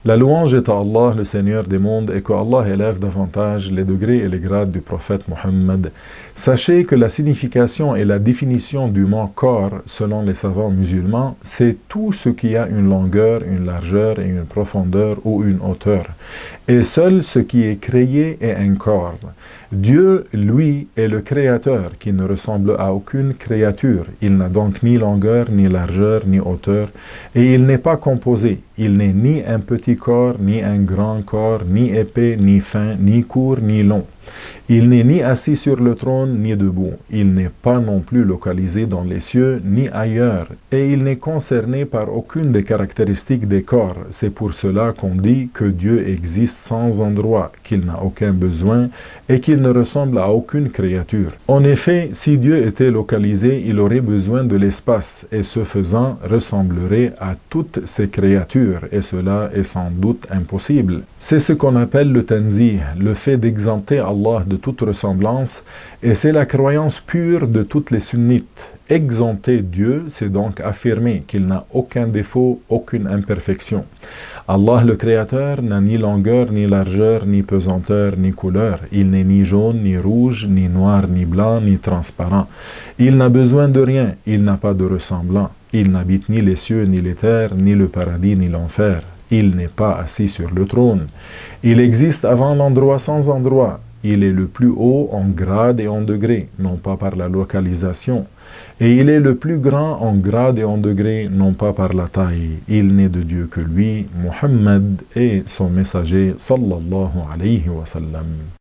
La louange est à Allah, le Seigneur des mondes, et que Allah élève davantage les degrés et les grades du prophète Mohammed. Sachez que la signification et la définition du mot corps, selon les savants musulmans, c'est tout ce qui a une longueur, une largeur et une profondeur ou une hauteur. Et seul ce qui est créé est un corps. Dieu, lui, est le Créateur qui ne ressemble à aucune créature. Il n'a donc ni longueur, ni largeur, ni hauteur, et il n'est pas composé. Il n'est ni un petit corps, ni un grand corps, ni épais, ni fin, ni court, ni long. Il n'est ni assis sur le trône, ni debout. Il n'est pas non plus localisé dans les cieux, ni ailleurs. Et il n'est concerné par aucune des caractéristiques des corps. C'est pour cela qu'on dit que Dieu existe sans endroit, qu'il n'a aucun besoin et qu'il ne ressemble à aucune créature. En effet, si Dieu était localisé, il aurait besoin de l'espace et ce faisant ressemblerait à toutes ses créatures. Et cela est sans doute impossible. C'est ce qu'on appelle le tanzih, le fait d'exempter Allah de toute ressemblance, et c'est la croyance pure de toutes les sunnites. Exempter Dieu, c'est donc affirmer qu'il n'a aucun défaut, aucune imperfection. Allah le Créateur n'a ni longueur, ni largeur, ni pesanteur, ni couleur. Il n'est ni jaune, ni rouge, ni noir, ni blanc, ni transparent. Il n'a besoin de rien, il n'a pas de ressemblant. Il n'habite ni les cieux, ni les terres, ni le paradis, ni l'enfer. Il n'est pas assis sur le trône. Il existe avant l'endroit sans endroit. Il est le plus haut en grade et en degré, non pas par la localisation. Et il est le plus grand en grade et en degré, non pas par la taille. Il n'est de Dieu que lui, Muhammad et son messager, sallallahu alayhi wa sallam.